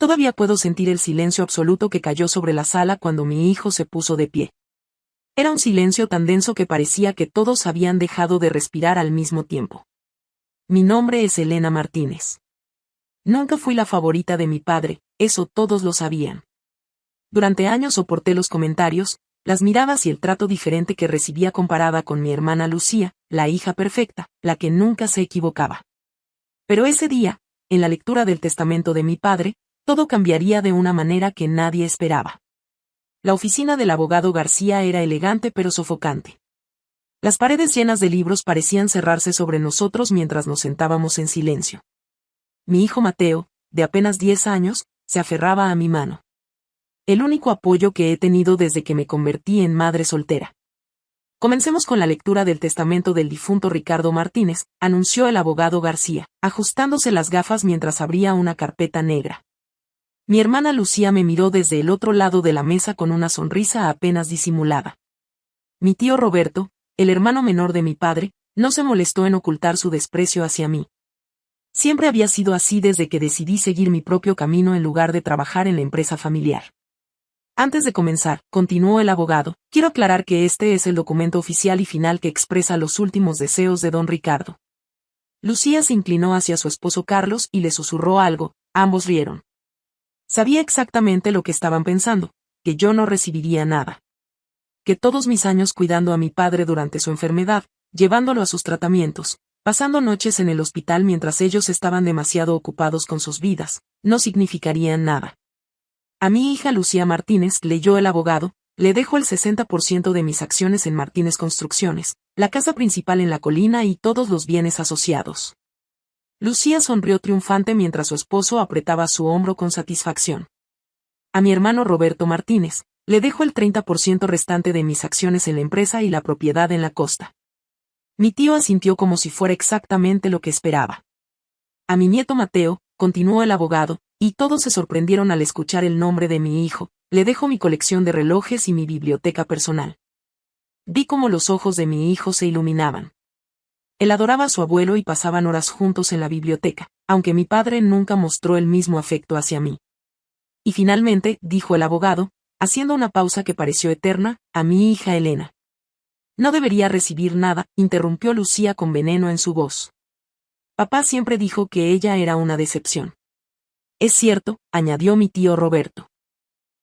Todavía puedo sentir el silencio absoluto que cayó sobre la sala cuando mi hijo se puso de pie. Era un silencio tan denso que parecía que todos habían dejado de respirar al mismo tiempo. Mi nombre es Elena Martínez. Nunca fui la favorita de mi padre, eso todos lo sabían. Durante años soporté los comentarios, las miradas y el trato diferente que recibía comparada con mi hermana Lucía, la hija perfecta, la que nunca se equivocaba. Pero ese día, en la lectura del testamento de mi padre, todo cambiaría de una manera que nadie esperaba. La oficina del abogado García era elegante pero sofocante. Las paredes llenas de libros parecían cerrarse sobre nosotros mientras nos sentábamos en silencio. Mi hijo Mateo, de apenas 10 años, se aferraba a mi mano. El único apoyo que he tenido desde que me convertí en madre soltera. Comencemos con la lectura del testamento del difunto Ricardo Martínez, anunció el abogado García, ajustándose las gafas mientras abría una carpeta negra. Mi hermana Lucía me miró desde el otro lado de la mesa con una sonrisa apenas disimulada. Mi tío Roberto, el hermano menor de mi padre, no se molestó en ocultar su desprecio hacia mí. Siempre había sido así desde que decidí seguir mi propio camino en lugar de trabajar en la empresa familiar. Antes de comenzar, continuó el abogado, quiero aclarar que este es el documento oficial y final que expresa los últimos deseos de don Ricardo. Lucía se inclinó hacia su esposo Carlos y le susurró algo, ambos rieron. Sabía exactamente lo que estaban pensando, que yo no recibiría nada. Que todos mis años cuidando a mi padre durante su enfermedad, llevándolo a sus tratamientos, pasando noches en el hospital mientras ellos estaban demasiado ocupados con sus vidas, no significarían nada. A mi hija Lucía Martínez, leyó el abogado, le dejo el 60% de mis acciones en Martínez Construcciones, la casa principal en la colina y todos los bienes asociados. Lucía sonrió triunfante mientras su esposo apretaba su hombro con satisfacción. A mi hermano Roberto Martínez, le dejo el 30% restante de mis acciones en la empresa y la propiedad en la costa. Mi tío asintió como si fuera exactamente lo que esperaba. A mi nieto Mateo, continuó el abogado, y todos se sorprendieron al escuchar el nombre de mi hijo, le dejo mi colección de relojes y mi biblioteca personal. Vi cómo los ojos de mi hijo se iluminaban. Él adoraba a su abuelo y pasaban horas juntos en la biblioteca, aunque mi padre nunca mostró el mismo afecto hacia mí. Y finalmente, dijo el abogado, haciendo una pausa que pareció eterna, a mi hija Elena. No debería recibir nada, interrumpió Lucía con veneno en su voz. Papá siempre dijo que ella era una decepción. Es cierto, añadió mi tío Roberto.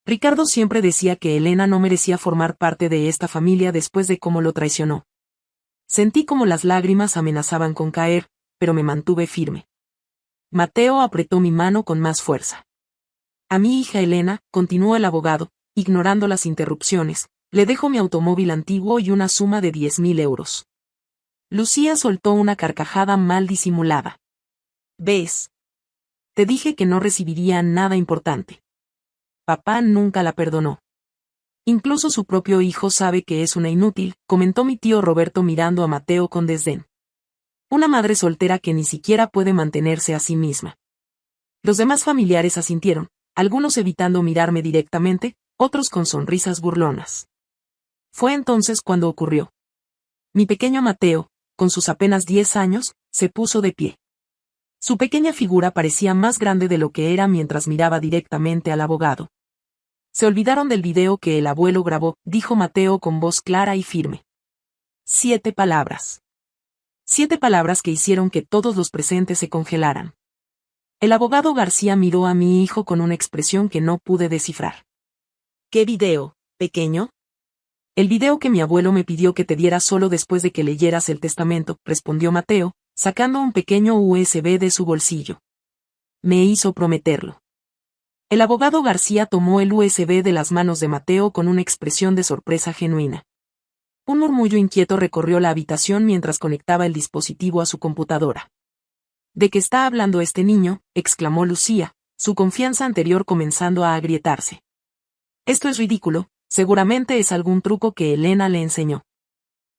Ricardo siempre decía que Elena no merecía formar parte de esta familia después de cómo lo traicionó. Sentí como las lágrimas amenazaban con caer, pero me mantuve firme. Mateo apretó mi mano con más fuerza. A mi hija Elena, continuó el abogado, ignorando las interrupciones, le dejo mi automóvil antiguo y una suma de 10.000 euros. Lucía soltó una carcajada mal disimulada. ¿Ves? Te dije que no recibiría nada importante. Papá nunca la perdonó. Incluso su propio hijo sabe que es una inútil, comentó mi tío Roberto mirando a Mateo con desdén. Una madre soltera que ni siquiera puede mantenerse a sí misma. Los demás familiares asintieron, algunos evitando mirarme directamente, otros con sonrisas burlonas. Fue entonces cuando ocurrió. Mi pequeño Mateo, con sus apenas 10 años, se puso de pie. Su pequeña figura parecía más grande de lo que era mientras miraba directamente al abogado. Se olvidaron del video que el abuelo grabó, dijo Mateo con voz clara y firme. 7 palabras. 7 palabras que hicieron que todos los presentes se congelaran. El abogado García miró a mi hijo con una expresión que no pude descifrar. ¿Qué video, pequeño? El video que mi abuelo me pidió que te diera solo después de que leyeras el testamento, respondió Mateo, sacando un pequeño USB de su bolsillo. Me hizo prometerlo. El abogado García tomó el USB de las manos de Mateo con una expresión de sorpresa genuina. Un murmullo inquieto recorrió la habitación mientras conectaba el dispositivo a su computadora. ¿De qué está hablando este niño?, exclamó Lucía, su confianza anterior comenzando a agrietarse. Esto es ridículo, seguramente es algún truco que Elena le enseñó.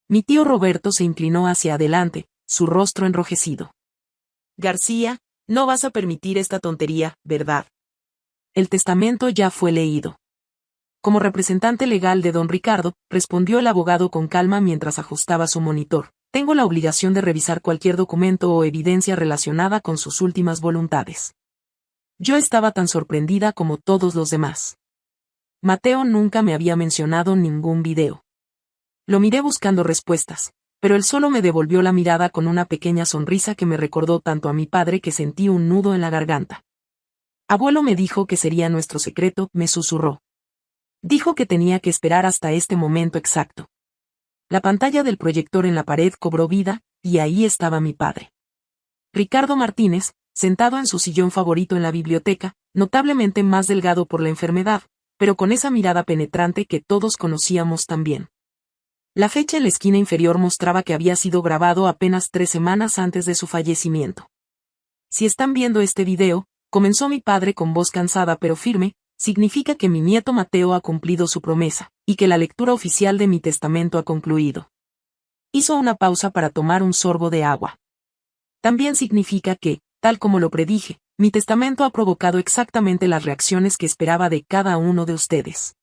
Mi tío Roberto se inclinó hacia adelante, su rostro enrojecido. García, no vas a permitir esta tontería, ¿verdad? El testamento ya fue leído. Como representante legal de don Ricardo, respondió el abogado con calma mientras ajustaba su monitor. Tengo la obligación de revisar cualquier documento o evidencia relacionada con sus últimas voluntades. Yo estaba tan sorprendida como todos los demás. Mateo nunca me había mencionado ningún video. Lo miré buscando respuestas, pero él solo me devolvió la mirada con una pequeña sonrisa que me recordó tanto a mi padre que sentí un nudo en la garganta. Abuelo me dijo que sería nuestro secreto, me susurró. Dijo que tenía que esperar hasta este momento exacto. La pantalla del proyector en la pared cobró vida, y ahí estaba mi padre. Ricardo Martínez, sentado en su sillón favorito en la biblioteca, notablemente más delgado por la enfermedad, pero con esa mirada penetrante que todos conocíamos tan bien. La fecha en la esquina inferior mostraba que había sido grabado apenas 3 semanas antes de su fallecimiento. Si están viendo este video, comenzó mi padre con voz cansada pero firme, significa que mi nieto Mateo ha cumplido su promesa, y que la lectura oficial de mi testamento ha concluido. Hizo una pausa para tomar un sorbo de agua. También significa que, tal como lo predije, mi testamento ha provocado exactamente las reacciones que esperaba de cada uno de ustedes.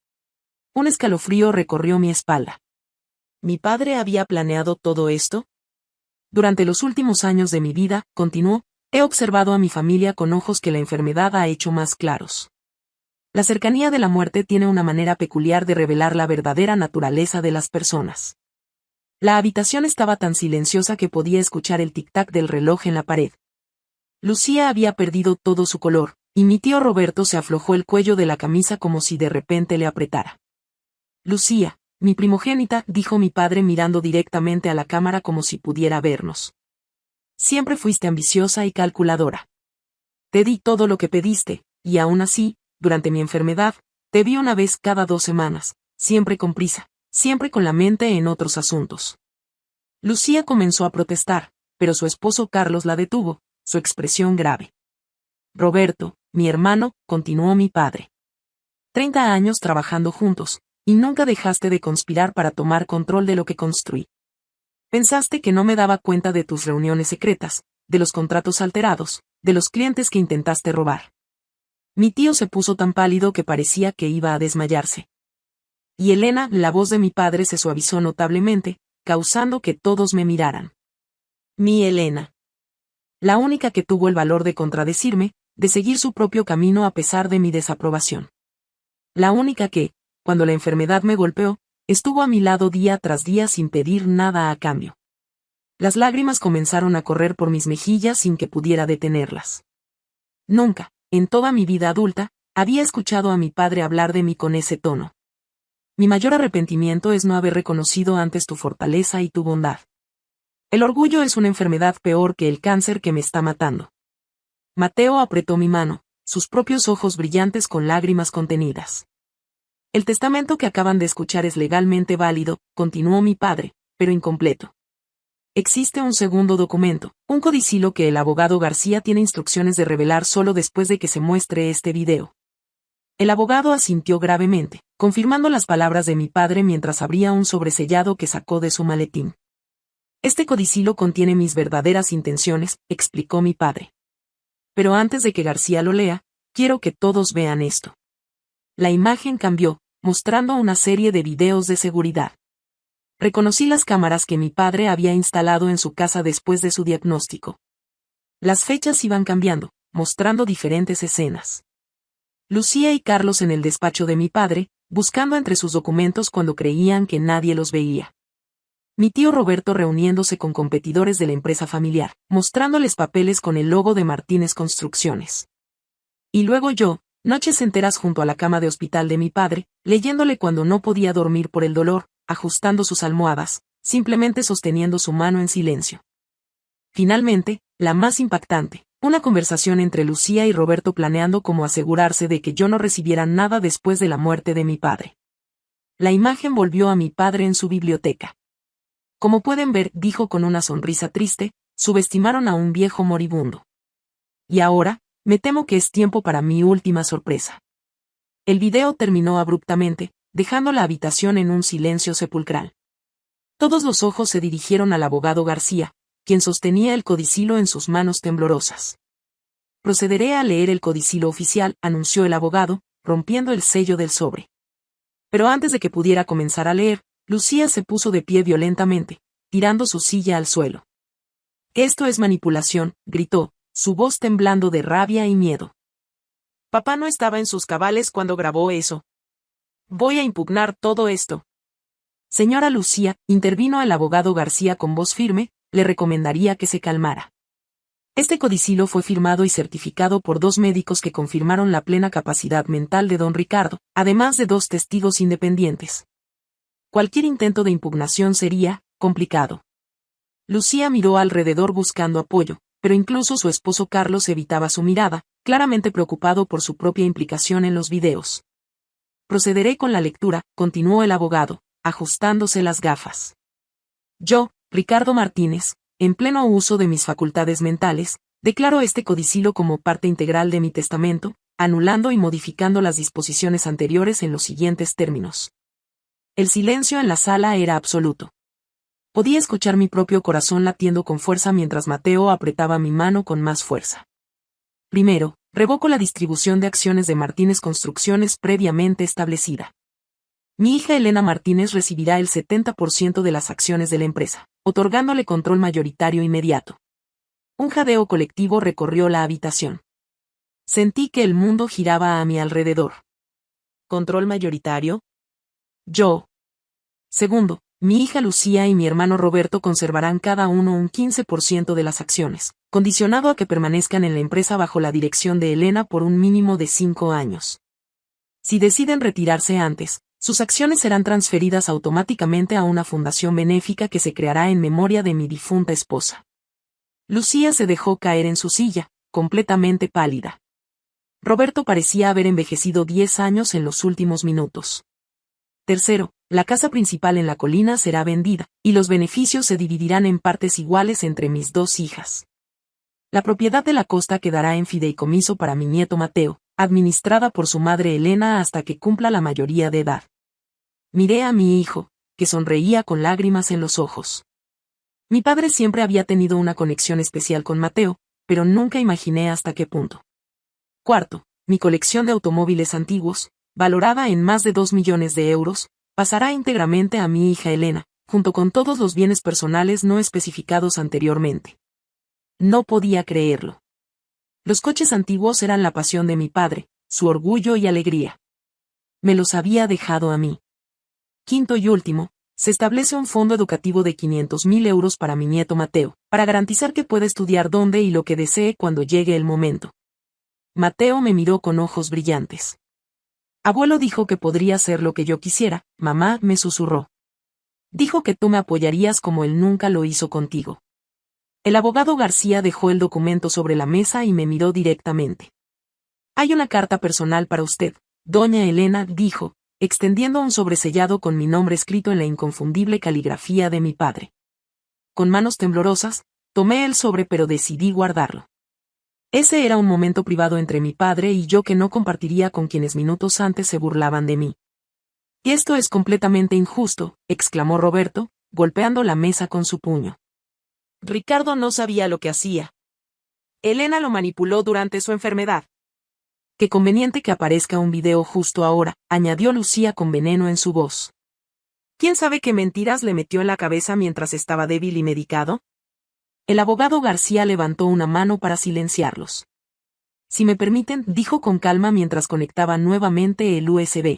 Un escalofrío recorrió mi espalda. ¿Mi padre había planeado todo esto? Durante los últimos años de mi vida, continuó, he observado a mi familia con ojos que la enfermedad ha hecho más claros. La cercanía de la muerte tiene una manera peculiar de revelar la verdadera naturaleza de las personas. La habitación estaba tan silenciosa que podía escuchar el tic-tac del reloj en la pared. Lucía había perdido todo su color, y mi tío Roberto se aflojó el cuello de la camisa como si de repente le apretara. Lucía, mi primogénita, dijo mi padre mirando directamente a la cámara como si pudiera vernos. Siempre fuiste ambiciosa y calculadora. Te di todo lo que pediste, y aún así, durante mi enfermedad, te vi una vez cada 2 semanas, siempre con prisa, siempre con la mente en otros asuntos. Lucía comenzó a protestar, pero su esposo Carlos la detuvo, su expresión grave. Roberto, mi hermano, continuó mi padre. 30 años trabajando juntos, y nunca dejaste de conspirar para tomar control de lo que construí. Pensaste que no me daba cuenta de tus reuniones secretas, de los contratos alterados, de los clientes que intentaste robar. Mi tío se puso tan pálido que parecía que iba a desmayarse. Y Elena, la voz de mi padre se suavizó notablemente, causando que todos me miraran. Mi Elena. La única que tuvo el valor de contradecirme, de seguir su propio camino a pesar de mi desaprobación. La única que, cuando la enfermedad me golpeó, estuvo a mi lado día tras día sin pedir nada a cambio. Las lágrimas comenzaron a correr por mis mejillas sin que pudiera detenerlas. Nunca, en toda mi vida adulta, había escuchado a mi padre hablar de mí con ese tono. Mi mayor arrepentimiento es no haber reconocido antes tu fortaleza y tu bondad. El orgullo es una enfermedad peor que el cáncer que me está matando. Mateo apretó mi mano, sus propios ojos brillantes con lágrimas contenidas. El testamento que acaban de escuchar es legalmente válido, continuó mi padre, pero incompleto. Existe un segundo documento, un codicilo que el abogado García tiene instrucciones de revelar solo después de que se muestre este video. El abogado asintió gravemente, confirmando las palabras de mi padre mientras abría un sobresellado que sacó de su maletín. Este codicilo contiene mis verdaderas intenciones, explicó mi padre. Pero antes de que García lo lea, quiero que todos vean esto. La imagen cambió, mostrando una serie de videos de seguridad. Reconocí las cámaras que mi padre había instalado en su casa después de su diagnóstico. Las fechas iban cambiando, mostrando diferentes escenas. Lucía y Carlos en el despacho de mi padre, buscando entre sus documentos cuando creían que nadie los veía. Mi tío Roberto reuniéndose con competidores de la empresa familiar, mostrándoles papeles con el logo de Martínez Construcciones. Y luego yo, noches enteras junto a la cama de hospital de mi padre, leyéndole cuando no podía dormir por el dolor, ajustando sus almohadas, simplemente sosteniendo su mano en silencio. Finalmente, la más impactante, una conversación entre Lucía y Roberto planeando cómo asegurarse de que yo no recibiera nada después de la muerte de mi padre. La imagen volvió a mi padre en su biblioteca. Como pueden ver, dijo con una sonrisa triste, subestimaron a un viejo moribundo. Y ahora, me temo que es tiempo para mi última sorpresa. El video terminó abruptamente, dejando la habitación en un silencio sepulcral. Todos los ojos se dirigieron al abogado García, quien sostenía el codicilo en sus manos temblorosas. Procederé a leer el codicilo oficial, anunció el abogado, rompiendo el sello del sobre. Pero antes de que pudiera comenzar a leer, Lucía se puso de pie violentamente, tirando su silla al suelo. Esto es manipulación, gritó, su voz temblando de rabia y miedo. Papá no estaba en sus cabales cuando grabó eso. Voy a impugnar todo esto. Señora Lucía, intervino el abogado García con voz firme, le recomendaría que se calmara. Este codicilo fue firmado y certificado por 2 médicos que confirmaron la plena capacidad mental de don Ricardo, además de 2 testigos independientes. Cualquier intento de impugnación sería complicado. Lucía miró alrededor buscando apoyo, pero incluso su esposo Carlos evitaba su mirada, claramente preocupado por su propia implicación en los videos. Procederé con la lectura, continuó el abogado, ajustándose las gafas. Yo, Ricardo Martínez, en pleno uso de mis facultades mentales, declaro este codicilo como parte integral de mi testamento, anulando y modificando las disposiciones anteriores en los siguientes términos. El silencio en la sala era absoluto. Podía escuchar mi propio corazón latiendo con fuerza mientras Mateo apretaba mi mano con más fuerza. Primero, revoco la distribución de acciones de Martínez Construcciones previamente establecida. Mi hija Elena Martínez recibirá el 70% de las acciones de la empresa, otorgándole control mayoritario inmediato. Un jadeo colectivo recorrió la habitación. Sentí que el mundo giraba a mi alrededor. ¿Control mayoritario? Yo. Segundo, mi hija Lucía y mi hermano Roberto conservarán cada uno un 15% de las acciones, condicionado a que permanezcan en la empresa bajo la dirección de Elena por un mínimo de 5 años. Si deciden retirarse antes, sus acciones serán transferidas automáticamente a una fundación benéfica que se creará en memoria de mi difunta esposa. Lucía se dejó caer en su silla, completamente pálida. Roberto parecía haber envejecido 10 años en los últimos minutos. Tercero, la casa principal en la colina será vendida, y los beneficios se dividirán en partes iguales entre mis 2 hijas. La propiedad de la costa quedará en fideicomiso para mi nieto Mateo, administrada por su madre Elena hasta que cumpla la mayoría de edad. Miré a mi hijo, que sonreía con lágrimas en los ojos. Mi padre siempre había tenido una conexión especial con Mateo, pero nunca imaginé hasta qué punto. Cuarto, mi colección de automóviles antiguos, valorada en más de 2 millones de euros, pasará íntegramente a mi hija Elena, junto con todos los bienes personales no especificados anteriormente. No podía creerlo. Los coches antiguos eran la pasión de mi padre, su orgullo y alegría. Me los había dejado a mí. Quinto y último, se establece un fondo educativo de 500.000 euros para mi nieto Mateo, para garantizar que pueda estudiar donde y lo que desee cuando llegue el momento. Mateo me miró con ojos brillantes. Abuelo dijo que podría hacer lo que yo quisiera, mamá me susurró. Dijo que tú me apoyarías como él nunca lo hizo contigo. El abogado García dejó el documento sobre la mesa y me miró directamente. Hay una carta personal para usted, doña Elena, dijo, extendiendo un sobresellado con mi nombre escrito en la inconfundible caligrafía de mi padre. Con manos temblorosas, tomé el sobre pero decidí guardarlo. Ese era un momento privado entre mi padre y yo que no compartiría con quienes minutos antes se burlaban de mí. Y esto es completamente injusto, exclamó Roberto, golpeando la mesa con su puño. Ricardo no sabía lo que hacía. Elena lo manipuló durante su enfermedad. Qué conveniente que aparezca un video justo ahora, añadió Lucía con veneno en su voz. ¿Quién sabe qué mentiras le metió en la cabeza mientras estaba débil y medicado? El abogado García levantó una mano para silenciarlos. Si me permiten, dijo con calma mientras conectaba nuevamente el USB.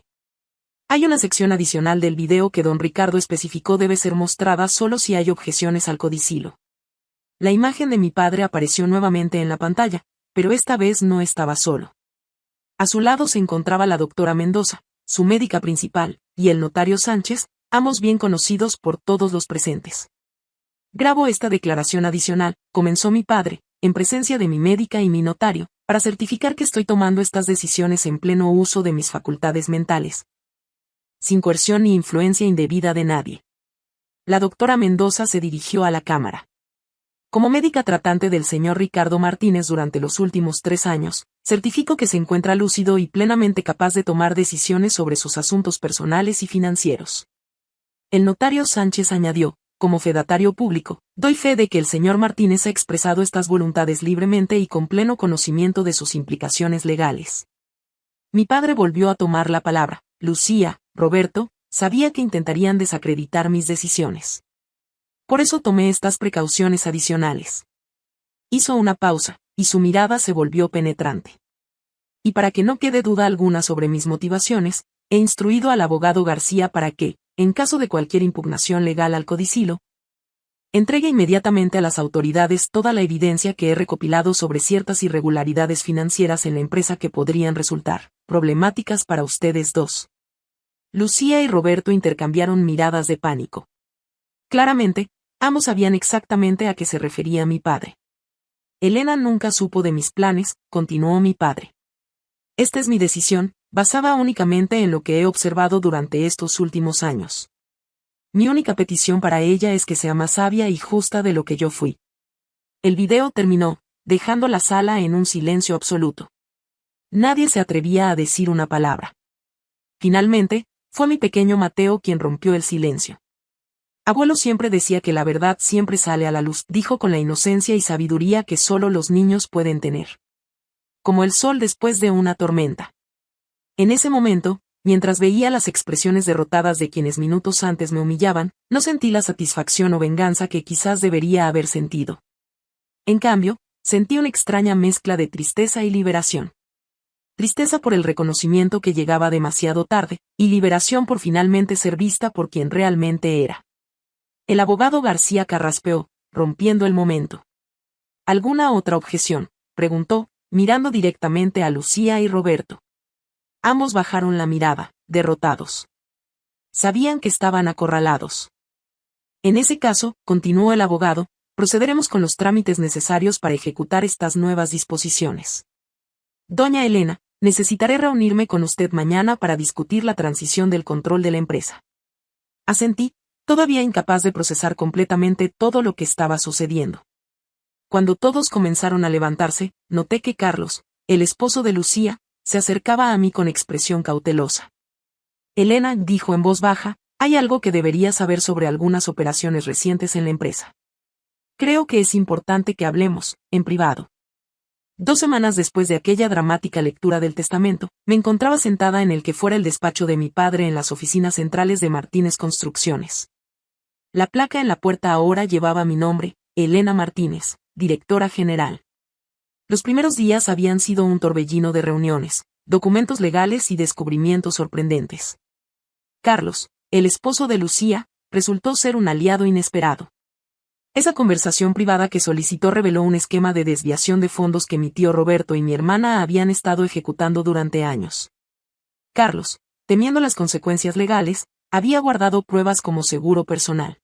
Hay una sección adicional del video que don Ricardo especificó debe ser mostrada solo si hay objeciones al codicilo. La imagen de mi padre apareció nuevamente en la pantalla, pero esta vez no estaba solo. A su lado se encontraba la doctora Mendoza, su médica principal, y el notario Sánchez, ambos bien conocidos por todos los presentes. Grabo esta declaración adicional, comenzó mi padre, en presencia de mi médica y mi notario, para certificar que estoy tomando estas decisiones en pleno uso de mis facultades mentales, sin coerción ni influencia indebida de nadie. La doctora Mendoza se dirigió a la cámara. Como médica tratante del señor Ricardo Martínez durante los últimos 3 años, certifico que se encuentra lúcido y plenamente capaz de tomar decisiones sobre sus asuntos personales y financieros. El notario Sánchez añadió, como fedatario público, doy fe de que el señor Martínez ha expresado estas voluntades libremente y con pleno conocimiento de sus implicaciones legales. Mi padre volvió a tomar la palabra. Lucía, Roberto, sabía que intentarían desacreditar mis decisiones. Por eso tomé estas precauciones adicionales. Hizo una pausa, y su mirada se volvió penetrante. Y para que no quede duda alguna sobre mis motivaciones, he instruido al abogado García para que, en caso de cualquier impugnación legal al codicilo, entregue inmediatamente a las autoridades toda la evidencia que he recopilado sobre ciertas irregularidades financieras en la empresa que podrían resultar problemáticas para ustedes dos. Lucía y Roberto intercambiaron miradas de pánico. Claramente, ambos sabían exactamente a qué se refería mi padre. Elena nunca supo de mis planes, continuó mi padre. Esta es mi decisión, basada únicamente en lo que he observado durante estos últimos años. Mi única petición para ella es que sea más sabia y justa de lo que yo fui. El video terminó, dejando la sala en un silencio absoluto. Nadie se atrevía a decir una palabra. Finalmente, fue mi pequeño Mateo quien rompió el silencio. Abuelo siempre decía que la verdad siempre sale a la luz, dijo con la inocencia y sabiduría que solo los niños pueden tener. Como el sol después de una tormenta. En ese momento, mientras veía las expresiones derrotadas de quienes minutos antes me humillaban, no sentí la satisfacción o venganza que quizás debería haber sentido. En cambio, sentí una extraña mezcla de tristeza y liberación. Tristeza por el reconocimiento que llegaba demasiado tarde, y liberación por finalmente ser vista por quien realmente era. El abogado García carraspeó, rompiendo el momento. ¿Alguna otra objeción?, preguntó, mirando directamente a Lucía y Roberto. Ambos bajaron la mirada, derrotados. Sabían que estaban acorralados. En ese caso, continuó el abogado, procederemos con los trámites necesarios para ejecutar estas nuevas disposiciones. Doña Elena, necesitaré reunirme con usted mañana para discutir la transición del control de la empresa. Asentí, todavía incapaz de procesar completamente todo lo que estaba sucediendo. Cuando todos comenzaron a levantarse, noté que Carlos, el esposo de Lucía, se acercaba a mí con expresión cautelosa. Elena, dijo en voz baja, hay algo que debería saber sobre algunas operaciones recientes en la empresa. Creo que es importante que hablemos, en privado. 2 semanas después de aquella dramática lectura del testamento, me encontraba sentada en el que fuera el despacho de mi padre en las oficinas centrales de Martínez Construcciones. La placa en la puerta ahora llevaba mi nombre, Elena Martínez, directora general. Los primeros días habían sido un torbellino de reuniones, documentos legales y descubrimientos sorprendentes. Carlos, el esposo de Lucía, resultó ser un aliado inesperado. Esa conversación privada que solicitó reveló un esquema de desviación de fondos que mi tío Roberto y mi hermana habían estado ejecutando durante años. Carlos, temiendo las consecuencias legales, había guardado pruebas como seguro personal.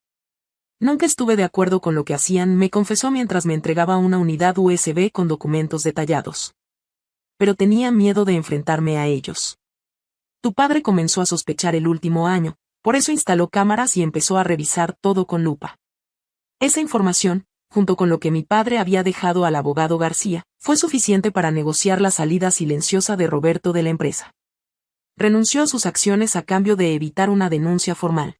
Nunca estuve de acuerdo con lo que hacían, me confesó mientras me entregaba una unidad USB con documentos detallados. Pero tenía miedo de enfrentarme a ellos. Tu padre comenzó a sospechar el último año, por eso instaló cámaras y empezó a revisar todo con lupa. Esa información, junto con lo que mi padre había dejado al abogado García, fue suficiente para negociar la salida silenciosa de Roberto de la empresa. Renunció a sus acciones a cambio de evitar una denuncia formal.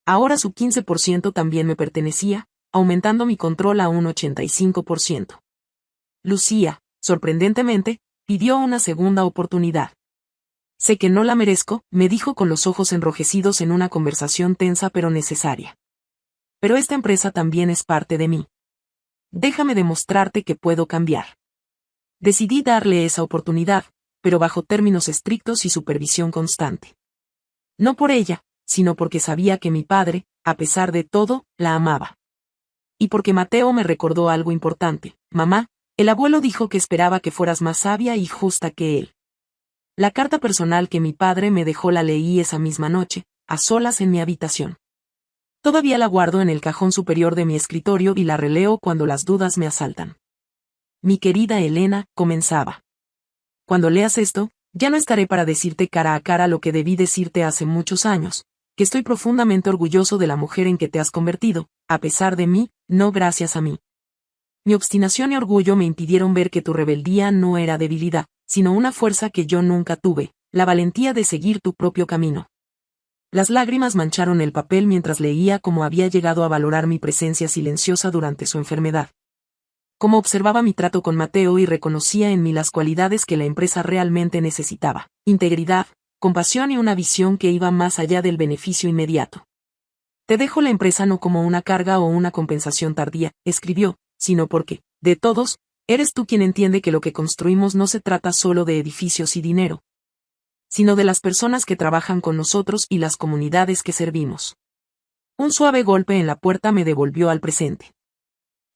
Ahora su 15% también me pertenecía, aumentando mi control a un 85%. Lucía, sorprendentemente, pidió una segunda oportunidad. Sé que no la merezco, me dijo con los ojos enrojecidos en una conversación tensa pero necesaria. Pero esta empresa también es parte de mí. Déjame demostrarte que puedo cambiar. Decidí darle esa oportunidad, pero bajo términos estrictos y supervisión constante. No por ella, sino porque sabía que mi padre, a pesar de todo, la amaba. Y porque Mateo me recordó algo importante. Mamá, el abuelo dijo que esperaba que fueras más sabia y justa que él. La carta personal que mi padre me dejó la leí esa misma noche, a solas en mi habitación. Todavía la guardo en el cajón superior de mi escritorio y la releo cuando las dudas me asaltan. Mi querida Elena, comenzaba. Cuando leas esto, ya no estaré para decirte cara a cara lo que debí decirte hace muchos años, que estoy profundamente orgulloso de la mujer en que te has convertido, a pesar de mí, no gracias a mí. Mi obstinación y orgullo me impidieron ver que tu rebeldía no era debilidad, sino una fuerza que yo nunca tuve, la valentía de seguir tu propio camino. Las lágrimas mancharon el papel mientras leía cómo había llegado a valorar mi presencia silenciosa durante su enfermedad. Cómo observaba mi trato con Mateo y reconocía en mí las cualidades que la empresa realmente necesitaba: integridad, compasión y una visión que iba más allá del beneficio inmediato. Te dejo la empresa no como una carga o una compensación tardía, escribió, sino porque, de todos, Eres tú quien entiende que lo que construimos no se trata solo de edificios y dinero, sino de las personas que trabajan con nosotros y las comunidades que servimos. Un suave golpe en la puerta me devolvió al presente.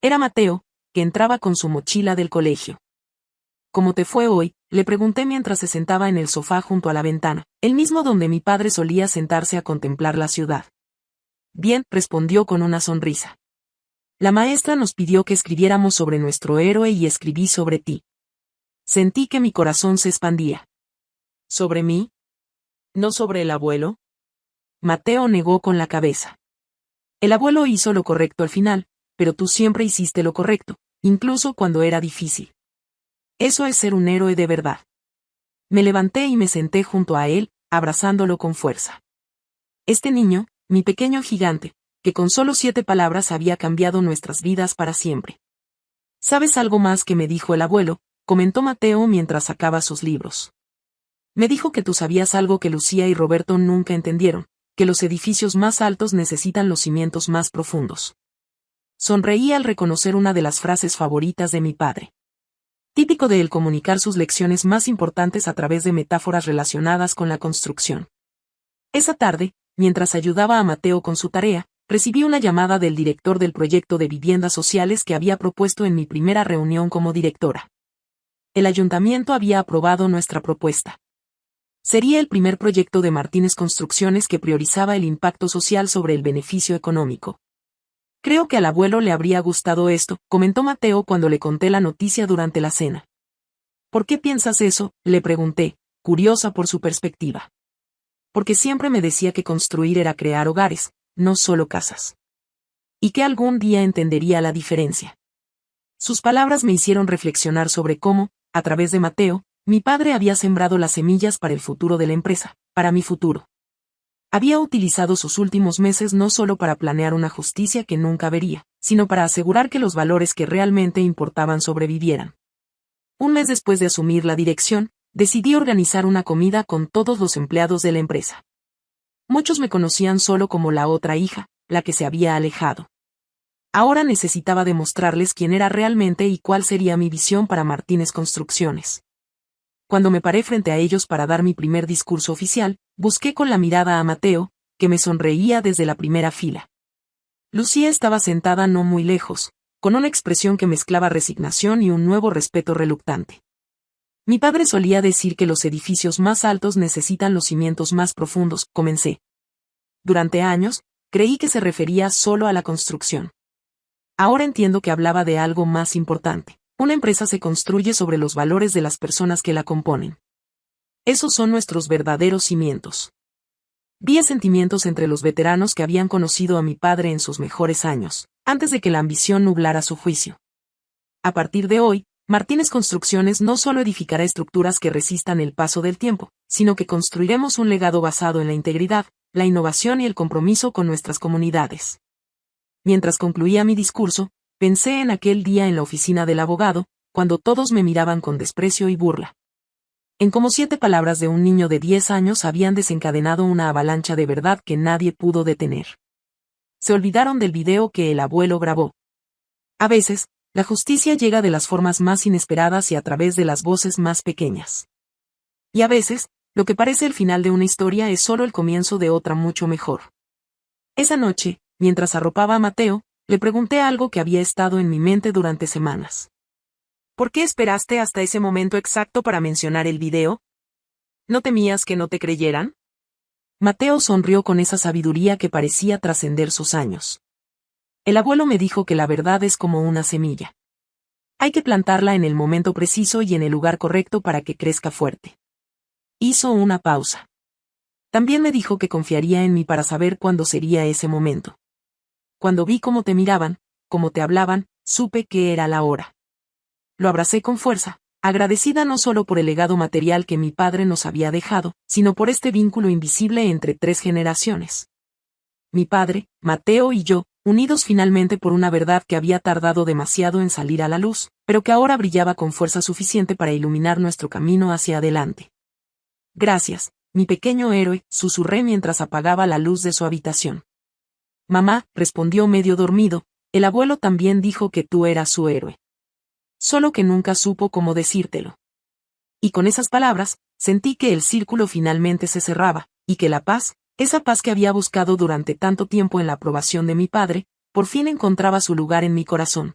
Era Mateo, que entraba con su mochila del colegio. ¿Cómo te fue hoy?, le pregunté mientras se sentaba en el sofá junto a la ventana, el mismo donde mi padre solía sentarse a contemplar la ciudad. Bien, respondió con una sonrisa. La maestra nos pidió que escribiéramos sobre nuestro héroe y escribí sobre ti. Sentí que mi corazón se expandía. ¿Sobre mí? ¿No sobre el abuelo? Mateo negó con la cabeza. El abuelo hizo lo correcto al final, pero tú siempre hiciste lo correcto, incluso cuando era difícil. Eso es ser un héroe de verdad. Me levanté y me senté junto a él, abrazándolo con fuerza. Este niño, mi pequeño gigante, que con solo 7 palabras había cambiado nuestras vidas para siempre. ¿Sabes algo más que me dijo el abuelo?, comentó Mateo mientras sacaba sus libros. Me dijo que tú sabías algo que Lucía y Roberto nunca entendieron, que los edificios más altos necesitan los cimientos más profundos. Sonreí al reconocer una de las frases favoritas de mi padre. Típico de él comunicar sus lecciones más importantes a través de metáforas relacionadas con la construcción. Esa tarde, mientras ayudaba a Mateo con su tarea, recibí una llamada del director del proyecto de viviendas sociales que había propuesto en mi primera reunión como directora. El ayuntamiento había aprobado nuestra propuesta. Sería el primer proyecto de Martínez Construcciones que priorizaba el impacto social sobre el beneficio económico. Creo que al abuelo le habría gustado esto, comentó Mateo cuando le conté la noticia durante la cena. ¿Por qué piensas eso?, le pregunté, curiosa por su perspectiva. Porque siempre me decía que construir era crear hogares, no solo casas. Y que algún día entendería la diferencia. Sus palabras me hicieron reflexionar sobre cómo, a través de Mateo, mi padre había sembrado las semillas para el futuro de la empresa, para mi futuro. Había utilizado sus últimos meses no solo para planear una justicia que nunca vería, sino para asegurar que los valores que realmente importaban sobrevivieran. Un mes después de asumir la dirección, decidí organizar una comida con todos los empleados de la empresa. Muchos me conocían solo como la otra hija, la que se había alejado. Ahora necesitaba demostrarles quién era realmente y cuál sería mi visión para Martínez Construcciones. Cuando me paré frente a ellos para dar mi primer discurso oficial, busqué con la mirada a Mateo, que me sonreía desde la primera fila. Lucía estaba sentada no muy lejos, con una expresión que mezclaba resignación y un nuevo respeto reluctante. Mi padre solía decir que los edificios más altos necesitan los cimientos más profundos, comencé. Durante años, creí que se refería solo a la construcción. Ahora entiendo que hablaba de algo más importante. Una empresa se construye sobre los valores de las personas que la componen. Esos son nuestros verdaderos cimientos. Vi sentimientos entre los veteranos que habían conocido a mi padre en sus mejores años, antes de que la ambición nublara su juicio. A partir de hoy, Martínez Construcciones no solo edificará estructuras que resistan el paso del tiempo, sino que construiremos un legado basado en la integridad, la innovación y el compromiso con nuestras comunidades. Mientras concluía mi discurso, pensé en aquel día en la oficina del abogado, cuando todos me miraban con desprecio y burla. En como 7 palabras de un niño de 10 años habían desencadenado una avalancha de verdad que nadie pudo detener. Se olvidaron del video que el abuelo grabó. A veces, la justicia llega de las formas más inesperadas y a través de las voces más pequeñas. Y a veces, lo que parece el final de una historia es solo el comienzo de otra mucho mejor. Esa noche, mientras arropaba a Mateo, le pregunté algo que había estado en mi mente durante semanas. ¿Por qué esperaste hasta ese momento exacto para mencionar el video? ¿No temías que no te creyeran? Mateo sonrió con esa sabiduría que parecía trascender sus años. El abuelo me dijo que la verdad es como una semilla. Hay que plantarla en el momento preciso y en el lugar correcto para que crezca fuerte. Hizo una pausa. También me dijo que confiaría en mí para saber cuándo sería ese momento. Cuando vi cómo te miraban, cómo te hablaban, supe que era la hora. Lo abracé con fuerza, agradecida no solo por el legado material que mi padre nos había dejado, sino por este vínculo invisible entre 3 generaciones. Mi padre, Mateo y yo, unidos finalmente por una verdad que había tardado demasiado en salir a la luz, pero que ahora brillaba con fuerza suficiente para iluminar nuestro camino hacia adelante. Gracias, mi pequeño héroe, susurré mientras apagaba la luz de su habitación. Mamá, respondió medio dormido, el abuelo también dijo que tú eras su héroe. solo que nunca supo cómo decírtelo. Y con esas palabras, sentí que el círculo finalmente se cerraba, y que la paz, esa paz que había buscado durante tanto tiempo en la aprobación de mi padre, por fin encontraba su lugar en mi corazón.